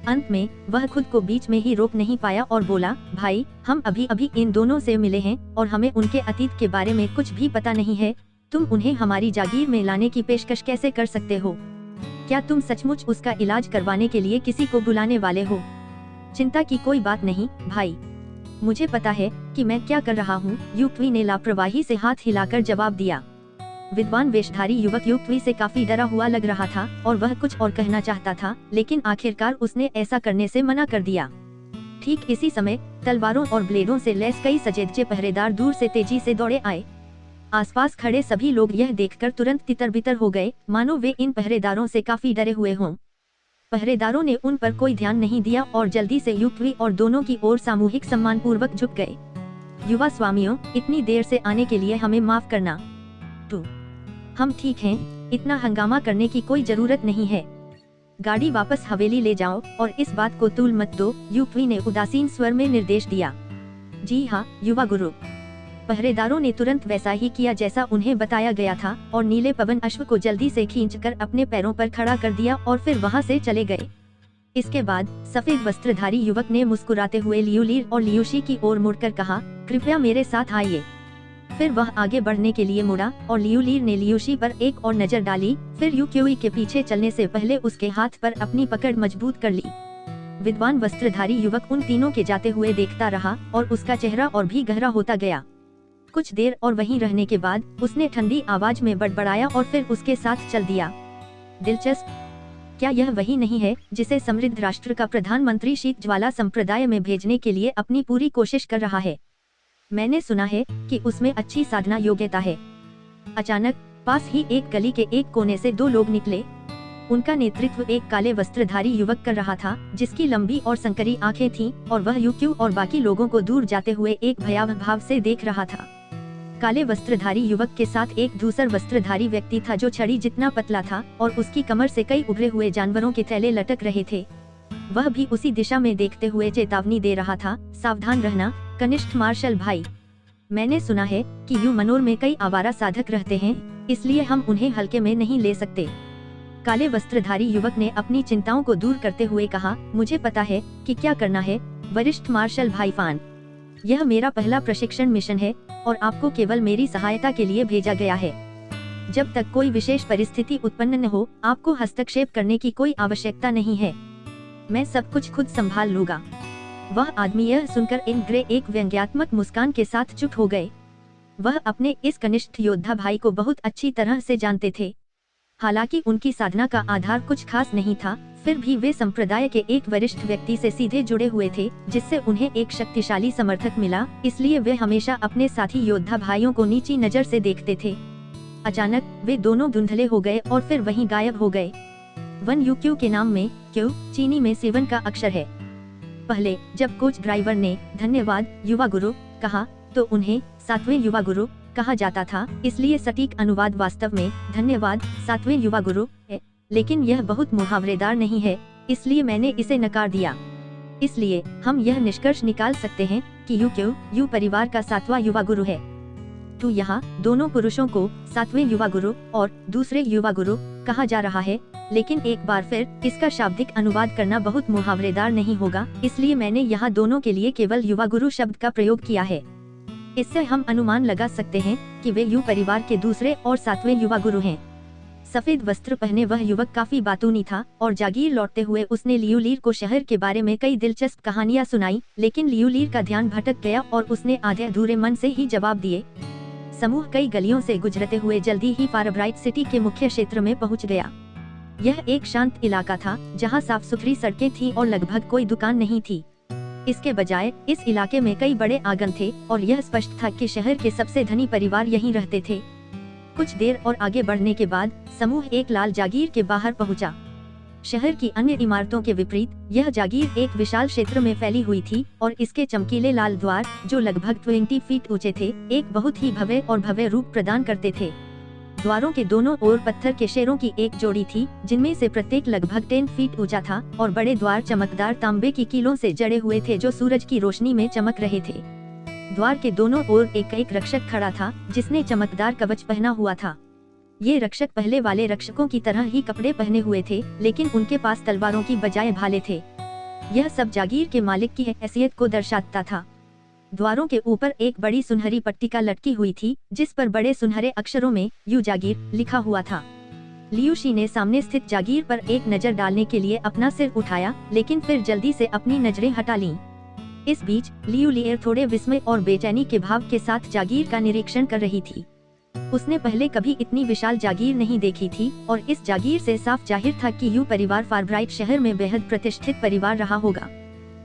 अंत में वह खुद को बीच में ही रोक नहीं पाया और बोला, भाई, हम अभी अभी इन दोनों से मिले हैं और हमें उनके अतीत के बारे में कुछ भी पता नहीं है। तुम उन्हें हमारी जागीर में लाने की पेशकश कैसे कर सकते हो? क्या तुम सचमुच उसका इलाज करवाने के लिए किसी को बुलाने वाले हो? चिंता की कोई बात नहीं भाई, मुझे पता है कि मैं क्या कर रहा हूँ, यूक्वी ने लापरवाही से हाथ हिलाकर जवाब दिया। विद्वान वेशधारी युवक यूक्वी से काफी डरा हुआ लग रहा था और वह कुछ और कहना चाहता था, लेकिन आखिरकार उसने ऐसा करने से मना कर दिया। ठीक इसी समय तलवारों और ब्लेडों से लैस कई सजेदजे पहरेदार दूर से तेजी से दौड़े आए। आसपास खड़े सभी लोग यह देखकर तुरंत तितर-बितर हो गए, मानो वे इन पहरेदारों से काफी डरे हुए हों। पहरेदारों ने उन पर कोई ध्यान नहीं दिया और जल्दी से यूक्वी और दोनों की ओर सामूहिक सम्मानपूर्वक झुक गए। युवा स्वामियों, इतनी देर से आने के लिए हमें माफ करना। हम ठीक हैं, इतना हंगामा करने की कोई जरूरत नहीं है। गाड़ी वापस हवेली ले जाओ और इस बात को तूल मत दो, यूक्वी ने उदासीन स्वर में निर्देश दिया। जी हाँ, युवा गुरु। पहरेदारों ने तुरंत वैसा ही किया जैसा उन्हें बताया गया था और नीले पवन अश्व को जल्दी से खींचकर अपने पैरों पर खड़ा कर दिया और फिर वहां से चले गए। इसके बाद सफेद वस्त्रधारी युवक ने मुस्कुराते हुए लियूलीर और लियूशी की ओर मुड़कर कहा, कृपया मेरे साथ आइए। फिर वह आगे बढ़ने के लिए मुड़ा और लियूलीर ने लियूशी पर एक और नजर डाली, फिर यूक्यूई के पीछे चलने से पहले उसके हाथ पर अपनी पकड़ मजबूत कर ली। विद्वान वस्त्रधारी युवक उन तीनों के जाते हुए देखता रहा और उसका चेहरा और भी गहरा होता गया। कुछ देर और वहीं रहने के बाद उसने ठंडी आवाज में बड़बड़ाया और फिर उसके साथ चल दिया। दिलचस्प, क्या यह वही नहीं है जिसे समृद्ध राष्ट्र का प्रधानमंत्री शीत ज्वाला संप्रदाय में भेजने के लिए अपनी पूरी कोशिश कर रहा है? मैंने सुना है कि उसमें अच्छी साधना योग्यता है। अचानक पास ही एक गली के एक कोने से दो लोग निकले। उनका नेतृत्व एक काले वस्त्रधारी युवक कर रहा था, जिसकी लंबी और संकरी आंखें थीं और वह यूक्यू और बाकी लोगों को दूर जाते हुए एक भयावह भाव से देख रहा था। काले वस्त्रधारी युवक के साथ एक दूसर वस्त्रधारी व्यक्ति था जो छड़ी जितना पतला था और उसकी कमर से कई उभरे हुए जानवरों के थैले लटक रहे थे। वह भी उसी दिशा में देखते हुए चेतावनी दे रहा था, सावधान रहना कनिष्ठ मार्शल भाई। मैंने सुना है कि यू मनोर में कई आवारा साधक रहते हैं, इसलिए हम उन्हें हल्के में नहीं ले सकते। काले वस्त्रधारी युवक ने अपनी चिंताओं को दूर करते हुए कहा, मुझे पता है कि क्या करना है वरिष्ठ मार्शल भाई फान। यह मेरा पहला प्रशिक्षण मिशन है और आपको केवल मेरी सहायता के लिए भेजा गया है। जब तक कोई विशेष परिस्थिति उत्पन्न न हो, आपको हस्तक्षेप करने की कोई आवश्यकता नहीं है। मैं सब कुछ खुद संभाल लूंगा। वह आदमी यह सुनकर इन ग्रे एक व्यंग्यात्मक मुस्कान के साथ चुप हो गए। वह अपने इस कनिष्ठ योद्धा भाई को बहुत अच्छी तरह से जानते थे। हालांकि उनकी साधना का आधार कुछ खास नहीं था, फिर भी वे संप्रदाय के एक वरिष्ठ व्यक्ति से सीधे जुड़े हुए थे, जिससे उन्हें एक शक्तिशाली समर्थक मिला, इसलिए वे हमेशा अपने साथी योद्धा भाइयों को नीची नजर से देखते थे। अचानक वे दोनों धुंधले हो गए और फिर वहीं गायब हो गए। वन यूक्यू के नाम में क्यू चीनी में 7 का अक्षर है। पहले जब कोच ड्राइवर ने धन्यवाद युवा गुरु कहा तो उन्हें 7वें युवा गुरु कहा जाता था, इसलिए सटीक अनुवाद वास्तव में धन्यवाद 7वें युवा गुरु है, लेकिन यह बहुत मुहावरेदार नहीं है, इसलिए मैंने इसे नकार दिया। इसलिए हम यह निष्कर्ष निकाल सकते हैं कि यू परिवार का 7वां युवा गुरु है। तो यहाँ दोनों पुरुषों को 7वें युवा गुरु और दूसरे युवा गुरु कहा जा रहा है, लेकिन एक बार फिर इसका शाब्दिक अनुवाद करना बहुत मुहावरेदार नहीं होगा, इसलिए मैंने यहाँ दोनों के लिए केवल युवा गुरु शब्द का प्रयोग किया है। इससे हम अनुमान लगा सकते हैं कि वे यू परिवार के दूसरे और 7वें युवा गुरु हैं। सफेद वस्त्र पहने वह युवक काफी बातूनी था और जागीर लौटते हुए उसने लियूलीर को शहर के बारे में कई दिलचस्प कहानियां सुनाई, लेकिन लियूलीर का ध्यान भटक गया और उसने आधे अधूरे मन से ही जवाब दिए। समूह कई गलियों से गुजरते हुए जल्दी ही फारब्राइट सिटी के मुख्य क्षेत्र में पहुंच गया। यह एक शांत इलाका था जहां साफ सुथरी सड़कें थीं और लगभग कोई दुकान नहीं थी। इसके बजाय इस इलाके में कई बड़े आंगन थे और यह स्पष्ट था कि शहर के सबसे धनी परिवार यहीं रहते थे। कुछ देर और आगे बढ़ने के बाद समूह एक लाल जागीर के बाहर पहुंचा। शहर की अन्य इमारतों के विपरीत यह जागीर एक विशाल क्षेत्र में फैली हुई थी और इसके चमकीले लाल द्वार, जो लगभग 20 फीट ऊंचे थे, एक बहुत ही भव्य और भव्य रूप प्रदान करते थे। द्वारों के दोनों ओर पत्थर के शेरों की एक जोड़ी थी, जिनमें से प्रत्येक लगभग 10 फीट ऊंचा था और बड़े द्वार चमकदार तांबे की कीलों से जड़े हुए थे जो सूरज की रोशनी में चमक रहे थे। द्वार के दोनों ओर एक रक्षक खड़ा था जिसने चमकदार कवच पहना हुआ था। ये रक्षक पहले वाले रक्षकों की तरह ही कपड़े पहने हुए थे, लेकिन उनके पास तलवारों की बजाय भाले थे। यह सब जागीर के मालिक की हैसियत को दर्शाता था। द्वारों के ऊपर एक बड़ी सुनहरी पट्टिका लटकी हुई थी, जिस पर बड़े सुनहरे अक्षरों में यू जागीर लिखा हुआ था। लियूशी ने सामने स्थित जागीर पर एक नजर डालने के लिए अपना सिर उठाया, लेकिन फिर जल्दी से अपनी नजरें हटा लीं। इस बीच लियूलियर थोड़े विस्मय और बेचैनी के भाव के साथ जागीर का निरीक्षण कर रही थी। उसने पहले कभी इतनी विशाल जागीर नहीं देखी थी और इस जागीर से साफ जाहिर था कि यू परिवार फारब्राइट शहर में बेहद प्रतिष्ठित परिवार रहा होगा।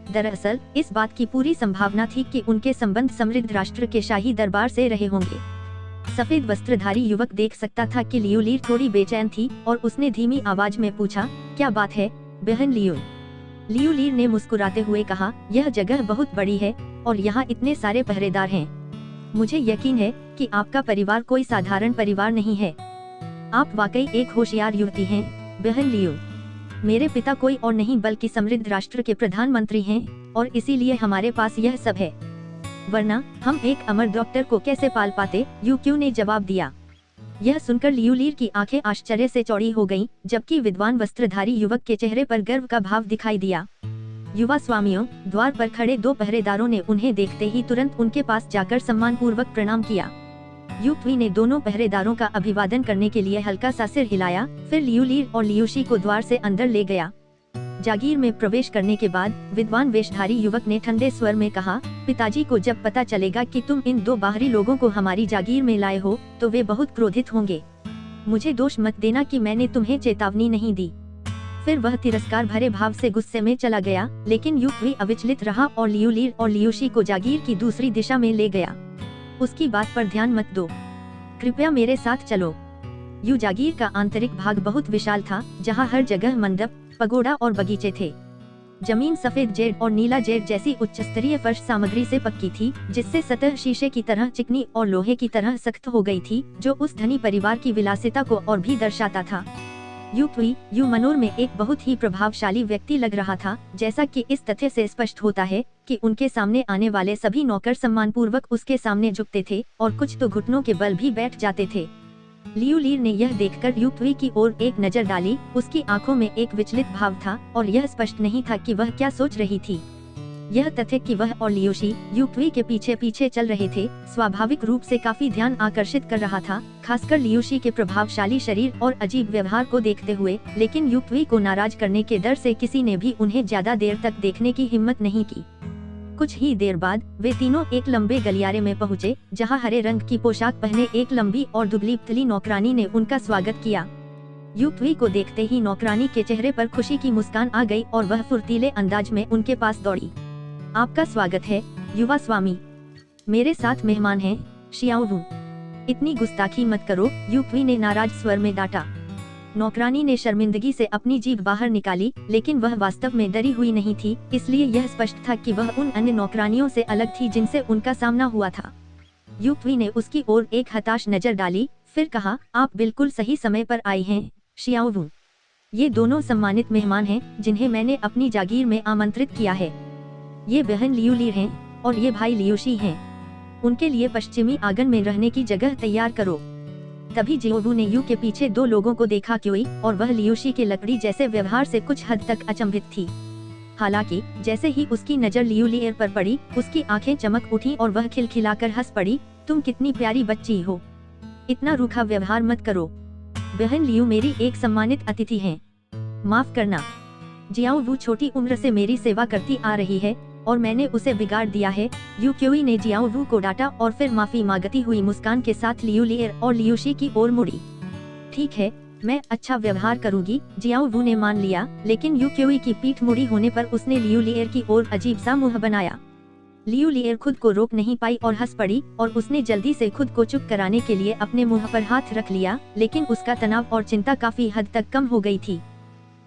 दरअसल इस बात की पूरी संभावना थी कि उनके संबंध समृद्ध राष्ट्र के शाही दरबार से रहे होंगे। सफेद वस्त्रधारी युवक देख सकता था कि लियूलीर थोड़ी बेचैन थी और उसने धीमी आवाज में पूछा, क्या बात है बहन लियू? लियूलीर ने मुस्कुराते हुए कहा, यह जगह बहुत बड़ी है और यहाँ इतने सारे पहरेदार हैं। मुझे यकीन है कि आपका परिवार कोई साधारण परिवार नहीं है। आप वाकई एक होशियार युवती हैं बहन लियू। मेरे पिता कोई और नहीं बल्कि समृद्ध राष्ट्र के प्रधानमंत्री हैं और इसीलिए हमारे पास यह सब है, वरना हम एक अमर डॉक्टर को कैसे पाल पाते? यूक्यू ने जवाब दिया। यह सुनकर लियूलीर की आंखें आश्चर्य से चौड़ी हो गईं, जबकि विद्वान वस्त्रधारी युवक के चेहरे पर गर्व का भाव दिखाई दिया। युवा स्वामियों, द्वार पर खड़े 2 पहरेदारों ने उन्हें देखते ही तुरंत उनके पास जाकर सम्मानपूर्वक प्रणाम किया। युक्वी ने दोनों पहरेदारों का अभिवादन करने के लिए हल्का सा सिर हिलाया, फिर लियूलीर और लियूशी को द्वार से अंदर ले गया। जागीर में प्रवेश करने के बाद विद्वान वेशधारी युवक ने ठंडे स्वर में कहा, पिताजी को जब पता चलेगा कि तुम इन 2 बाहरी लोगों को हमारी जागीर में लाए हो, तो वे बहुत क्रोधित होंगे। मुझे दोष मत देना कि मैंने तुम्हें चेतावनी नहीं दी। फिर वह तिरस्कार भरे भाव से गुस्से में चला गया, लेकिन युक्वी अविचलित रहा और लियूलीर और लियूशी को जागीर की दूसरी दिशा में ले गया। उसकी बात पर ध्यान मत दो, कृपया मेरे साथ चलो। जागीर का आंतरिक भाग बहुत विशाल था, जहाँ हर जगह मंडप, पगोड़ा और बगीचे थे। जमीन सफेद जेड और नीला जेड जैसी उच्च स्तरीय फर्श सामग्री से पक्की थी, जिससे सतह शीशे की तरह चिकनी और लोहे की तरह सख्त हो गई थी, जो उस धनी परिवार की विलासिता को और भी दर्शाता था। यू मनोर में एक बहुत ही प्रभावशाली व्यक्ति लग रहा था, जैसा कि इस तथ्य से स्पष्ट होता है कि उनके सामने आने वाले सभी नौकर सम्मानपूर्वक उसके सामने झुकते थे और कुछ तो घुटनों के बल भी बैठ जाते थे। लियूलीर ने यह देखकर युक्वी की ओर एक नजर डाली। उसकी आंखों में एक विचलित भाव था और यह स्पष्ट नहीं था कि वह क्या सोच रही थी। यह तथ्य कि वह और लियूशी युक्वी के पीछे पीछे चल रहे थे, स्वाभाविक रूप से काफी ध्यान आकर्षित कर रहा था, खासकर लियूशी के प्रभावशाली शरीर और अजीब व्यवहार को देखते हुए। लेकिन युक्वी को नाराज करने के डर से किसी ने भी उन्हें ज्यादा देर तक देखने की हिम्मत नहीं की। कुछ ही देर बाद वे तीनों एक लंबे गलियारे में पहुँचे, जहाँ हरे रंग की पोशाक पहने एक लंबी और दुबली पतली नौकरानी ने उनका स्वागत किया। युक्वी को देखते ही नौकरानी के चेहरे पर खुशी की मुस्कान आ गई और वह फुर्तीले अंदाज में उनके पास दौड़ी। आपका स्वागत है, युवा स्वामी। मेरे साथ मेहमान हैं, शियाओवू। इतनी गुस्ताखी मत करो, युक्वी ने नाराज स्वर में डांटा। नौकरानी ने शर्मिंदगी से अपनी जीभ बाहर निकाली, लेकिन वह वास्तव में डरी हुई नहीं थी, इसलिए यह स्पष्ट था कि वह उन अन्य नौकरानियों से अलग थी जिनसे उनका सामना हुआ था। युक्वी ने उसकी ओर एक हताश नजर डाली, फिर कहा, आप बिल्कुल सही समय पर आई हैं, शियाओवू। ये दोनों सम्मानित मेहमान हैं, जिन्हें मैंने अपनी जागीर में आमंत्रित किया है। ये बहन लियूलीर हैं और ये भाई लियूशी हैं। उनके लिए पश्चिमी आंगन में रहने की जगह तैयार करो। तभी जिओवू ने यू के पीछे 2 लोगों को देखा, क्योई और वह लियूशी के लकड़ी जैसे व्यवहार से कुछ हद तक अचंभित थी। हालांकि जैसे ही उसकी नजर लियूलीर पर पड़ी, उसकी आंखें चमक उठी और वह खिलखिलाकर हंस पड़ी। तुम कितनी प्यारी बच्ची हो, इतना रूखा व्यवहार मत करो। बहन लियू मेरी एक सम्मानित अतिथि हैं। माफ करना, जियाओवू छोटी उम्र से मेरी सेवा करती आ रही है और मैंने उसे बिगाड़ दिया है। क्योई ने जियाओवू को डांटा और फिर माफी मांगती हुई मुस्कान के साथ लियूलीर और लियूशी की ओर मुड़ी। ठीक है, मैं अच्छा व्यवहार करूंगी, जियाओवू ने मान लिया, लेकिन क्योई की पीठ मुड़ी होने पर उसने लियूलीर की ओर अजीब सा मुंह बनाया। लियूलीर खुद को रोक नहीं पाई और हंस पड़ी और उसने जल्दी से खुद को चुप कराने के लिए अपने मुंह पर हाथ रख लिया, लेकिन उसका तनाव और चिंता काफी हद तक कम हो गई थी।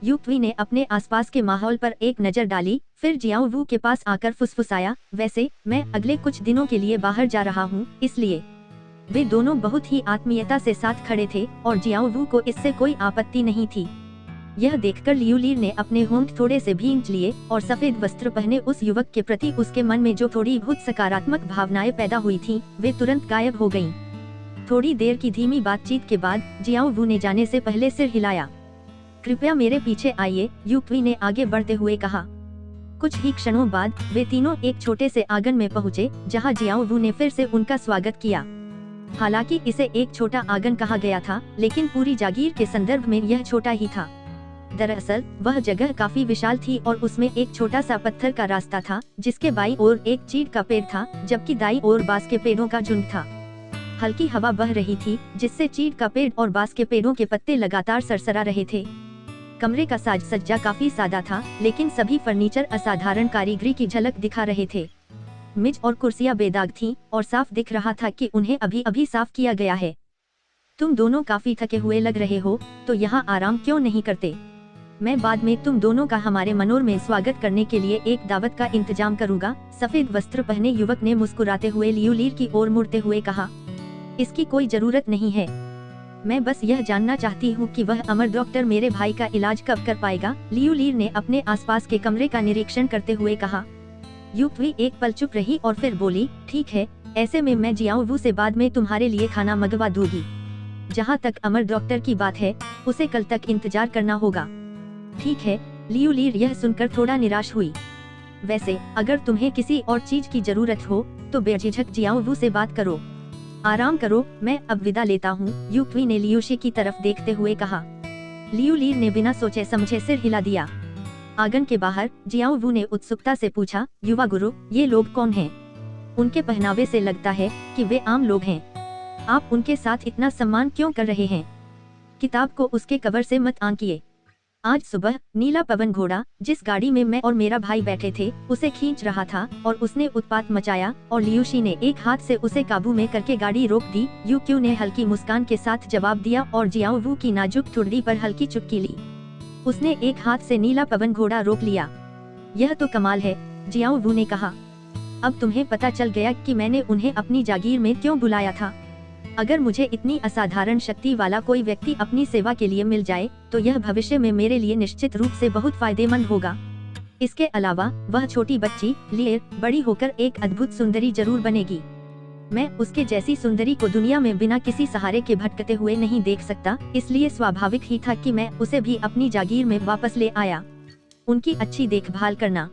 युक्वी ने अपने आसपास के माहौल पर एक नजर डाली, फिर जियाओवू के पास आकर फुसफुसाया, वैसे मैं अगले कुछ दिनों के लिए बाहर जा रहा हूँ, इसलिए। वे दोनों बहुत ही आत्मीयता से साथ खड़े थे और जियाओवू को इससे कोई आपत्ति नहीं थी। यह देखकर लियूलीर ने अपने होंठ थोड़े से भींच लिए और सफेद वस्त्र पहने उस युवक के प्रति उसके मन में जो थोड़ी बहुत सकारात्मक भावनाएं पैदा हुई थीं, वे तुरंत गायब हो गईं। थोड़ी देर की धीमी बातचीत के बाद जियाओवू ने जाने से पहले सिर हिलाया। कृपया मेरे पीछे आइए, युक्वी ने आगे बढ़ते हुए कहा। कुछ ही क्षणों बाद वे तीनों एक छोटे से आंगन में पहुँचे, जहाँ जियाओवू ने फिर से उनका स्वागत किया। हालांकि इसे एक छोटा आंगन कहा गया था, लेकिन पूरी जागीर के संदर्भ में यह छोटा ही था। दरअसल वह जगह काफी विशाल थी और उसमें एक छोटा सा पत्थर का रास्ता था, जिसके बाईं ओर एक चीड़ का पेड़ था, जबकि दाईं ओर बांस के पेड़ों का झुंड था। हल्की हवा बह रही थी, जिससे चीड़ का पेड़ और बांस के पेड़ों के पत्ते लगातार सरसरा रहे थे। कमरे का साज सज्जा काफी सादा था, लेकिन सभी फर्नीचर असाधारण कारीगरी की झलक दिखा रहे थे। मेज और कुर्सियां बेदाग थीं और साफ दिख रहा था कि उन्हें अभी अभी साफ किया गया है। तुम दोनों काफी थके हुए लग रहे हो, तो यहाँ आराम क्यों नहीं करते? मैं बाद में तुम दोनों का हमारे मनोर में स्वागत करने के लिए एक दावत का इंतजाम करूँगा, सफेद वस्त्र पहने युवक ने मुस्कुराते हुए लियूलीर की ओर मुड़ते हुए कहा। इसकी कोई जरूरत नहीं है, मैं बस यह जानना चाहती हूँ कि वह अमर डॉक्टर मेरे भाई का इलाज कब कर पाएगा, लियूलीर ने अपने आसपास के कमरे का निरीक्षण करते हुए कहा। युक्वी एक पल चुप रही और फिर बोली, ठीक है, ऐसे में मैं जियाओवू से बाद में तुम्हारे लिए खाना मंगवा दूंगी। जहाँ तक अमर डॉक्टर की बात है, उसे कल तक इंतजार करना होगा। ठीक है, लियू लीर यह सुनकर थोड़ा निराश हुई। वैसे अगर तुम्हें किसी और चीज की जरूरत हो तो बेझिझक जियाओ वू से बात करो। आराम करो, मैं अब विदा लेता हूँ, यू क्वी ने लियूशी की तरफ देखते हुए कहा। लियू लीर ने बिना सोचे समझे सिर हिला दिया। आंगन के बाहर जियाओ वू ने उत्सुकता से पूछा, युवा गुरु, ये लोग कौन हैं? उनके पहनावे से लगता है कि वे आम लोग हैं। आप उनके साथ इतना सम्मान क्यों कर रहे हैं? किताब को उसके कवर से मत आंकिए। आज सुबह नीला पवन घोड़ा, जिस गाड़ी में मैं और मेरा भाई बैठे थे, उसे खींच रहा था और उसने उत्पात मचाया और लियूशी ने एक हाथ से उसे काबू में करके गाड़ी रोक दी। यू क्यू ने हल्की मुस्कान के साथ जवाब दिया और जियाओ वू की नाजुक ठुड्डी पर हल्की चुटकी ली। उसने एक हाथ से नीला पवन घोड़ा रोक लिया। यह तो कमाल है, जियाओ वू ने कहा। अब तुम्हें पता चल गया कि मैंने उन्हें अपनी जागीर में क्यों बुलाया था। अगर मुझे इतनी असाधारण शक्ति वाला कोई व्यक्ति अपनी सेवा के लिए मिल जाए तो यह भविष्य में मेरे लिए निश्चित रूप से बहुत फायदेमंद होगा। इसके अलावा वह छोटी बच्ची लिएर बड़ी होकर एक अद्भुत सुंदरी जरूर बनेगी। मैं उसके जैसी सुंदरी को दुनिया में बिना किसी सहारे के भटकते हुए नहीं देख सकता, इसलिए स्वाभाविक ही था कि मैं उसे भी अपनी जागीर में वापस ले आया। उनकी अच्छी देखभाल करना।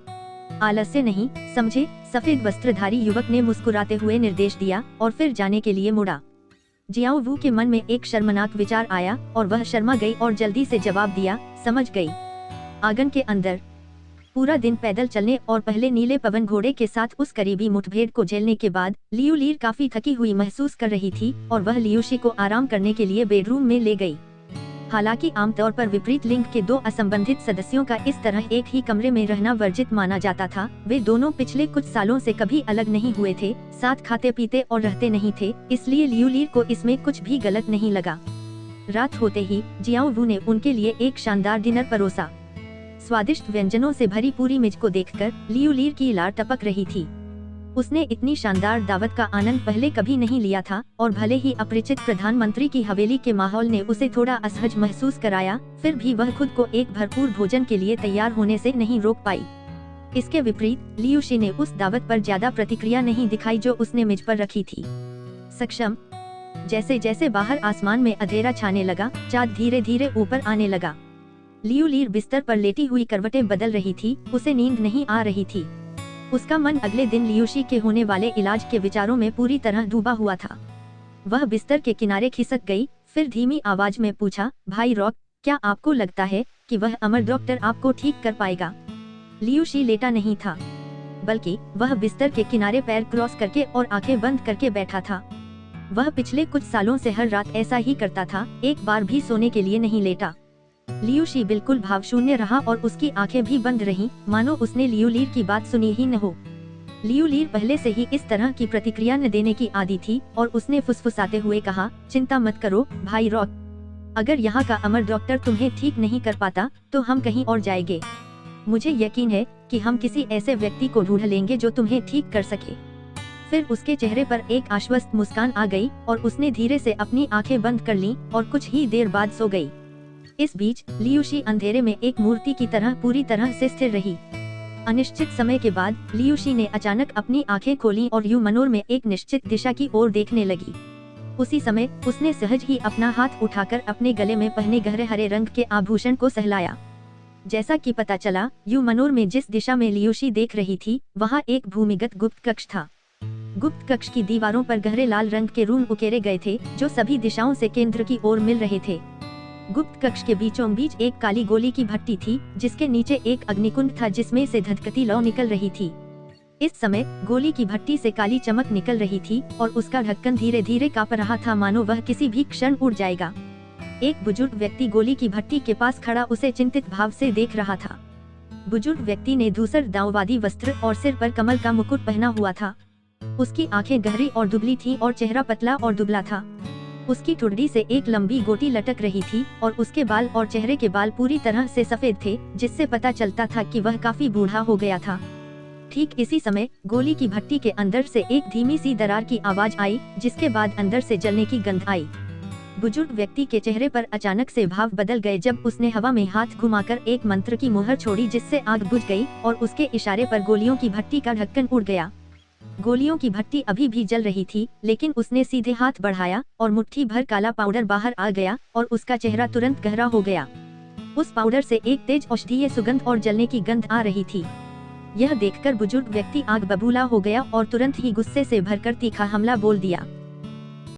आलस्य नहीं, समझे? सफेद वस्त्रधारी युवक ने मुस्कुराते हुए निर्देश दिया और फिर जाने के लिए मुड़ा। जियाओ वू के मन में एक शर्मनाक विचार आया और वह शर्मा गई और जल्दी से जवाब दिया, समझ गई। आंगन के अंदर पूरा दिन पैदल चलने और पहले नीले पवन घोड़े के साथ उस करीबी मुठभेड़ को झेलने के बाद लियू लीर काफी थकी हुई महसूस कर रही थी और वह लियूशी को आराम करने के लिए बेडरूम में ले गई। हालांकि आमतौर पर विपरीत लिंग के दो असंबंधित सदस्यों का इस तरह एक ही कमरे में रहना वर्जित माना जाता था, वे दोनों पिछले कुछ सालों से कभी अलग नहीं हुए थे, साथ खाते पीते और रहते नहीं थे, इसलिए लियू लीर को इसमें कुछ भी गलत नहीं लगा। रात होते ही जियाओ वू ने उनके लिए एक शानदार डिनर परोसा। स्वादिष्ट व्यंजनों से भरी पूरी मेज को देखकर लियू लीर की लार टपक रही थी। उसने इतनी शानदार दावत का आनंद पहले कभी नहीं लिया था और भले ही अपरिचित प्रधानमंत्री की हवेली के माहौल ने उसे थोड़ा असहज महसूस कराया, फिर भी वह खुद को एक भरपूर भोजन के लिए तैयार होने से नहीं रोक पाई। इसके विपरीत लियूशी ने उस दावत पर ज्यादा प्रतिक्रिया नहीं दिखाई जो उसने मेज पर रखी थी। सक्षम। जैसे जैसे बाहर आसमान में अंधेरा छाने लगा, चाँद धीरे धीरे ऊपर आने लगा। लियू लीर बिस्तर पर लेटी हुई करवटें बदल रही थी, उसे नींद नहीं आ रही थी। उसका मन अगले दिन लियूशी के होने वाले इलाज के विचारों में पूरी तरह डूबा हुआ था। वह बिस्तर के किनारे खिसक गई, फिर धीमी आवाज में पूछा, भाई रॉक, क्या आपको लगता है कि वह अमर डॉक्टर आपको ठीक कर पाएगा? लियूशी लेटा नहीं था, बल्कि वह बिस्तर के किनारे पैर क्रॉस करके और आंखें बंद करके बैठा था। वह पिछले कुछ सालों से हर रात ऐसा ही करता था, एक बार भी सोने के लिए नहीं लेटा। लियूशी बिल्कुल भावशून्य रहा और उसकी आंखें भी बंद रहीं, मानो उसने लियू लीर की बात सुनी ही न हो। लियू लीर पहले से ही इस तरह की प्रतिक्रिया न देने की आदी थी और उसने फुसफुसाते हुए कहा, चिंता मत करो भाई रॉक, अगर यहाँ का अमर डॉक्टर तुम्हें ठीक नहीं कर पाता तो हम कहीं और जाएंगे। मुझे यकीन है कि हम किसी ऐसे व्यक्ति को ढूंढ लेंगे जो तुम्हें ठीक कर सके। फिर उसके चेहरे पर एक आश्वस्त मुस्कान आ गई और उसने धीरे से अपनी आंखें बंद कर लीं और कुछ ही देर बाद सो गई। इस बीच लियूशी अंधेरे में एक मूर्ति की तरह पूरी तरह से स्थिर रही। अनिश्चित समय के बाद लियूशी ने अचानक अपनी आंखें खोलीं और यू मनोर में एक निश्चित दिशा की ओर देखने लगी। उसी समय उसने सहज ही अपना हाथ उठाकर अपने गले में पहने गहरे हरे रंग के आभूषण को सहलाया। जैसा कि पता चला, यू मनोर में जिस दिशा में लियूशी देख रही थी वहाँ एक भूमिगत गुप्त कक्ष था। गुप्त कक्ष की दीवारों पर गहरे लाल रंग के रूम उकेरे गए थे जो सभी दिशाओं से केंद्र की ओर मिल रहे थे। गुप्त कक्ष के बीचों बीच एक काली गोली की भट्टी थी जिसके नीचे एक अग्निकुंड था जिसमें से धधकती लौ निकल रही थी। इस समय गोली की भट्टी से काली चमक निकल रही थी और उसका ढक्कन धीरे धीरे कांप रहा था, मानो वह किसी भी क्षण उड़ जाएगा। एक बुजुर्ग व्यक्ति गोली की भट्टी के पास खड़ा उसे चिंतित भाव से देख रहा था। बुजुर्ग व्यक्ति ने धूसर दाववादी वस्त्र और सिर पर कमल का मुकुट पहना हुआ था। उसकी आंखें गहरी और दुबली थीं और चेहरा पतला और दुबला था। उसकी ठुड्डी से एक लंबी गोटी लटक रही थी और उसके बाल और चेहरे के बाल पूरी तरह से सफेद थे, जिससे पता चलता था कि वह काफी बूढ़ा हो गया था। ठीक इसी समय गोली की भट्टी के अंदर से एक धीमी सी दरार की आवाज आई, जिसके बाद अंदर से जलने की गंध आई। बुजुर्ग व्यक्ति के चेहरे पर अचानक से भाव बदल गए जब उसने हवा में हाथ घुमाकर एक मंत्र की मुहर छोड़ी जिससे आग बुझ गई और उसके इशारे पर गोलियों की भट्टी का ढक्कन उड़ गया। गोलियों की भट्टी अभी भी जल रही थी, लेकिन उसने सीधे हाथ बढ़ाया और मुट्ठी भर काला पाउडर बाहर आ गया और उसका चेहरा तुरंत गहरा हो गया। उस पाउडर से एक तेज औषधीय सुगंध और जलने की गंध आ रही थी। यह देखकर बुजुर्ग व्यक्ति आग बबूला हो गया और तुरंत ही गुस्से से भरकर तीखा हमला बोल दिया।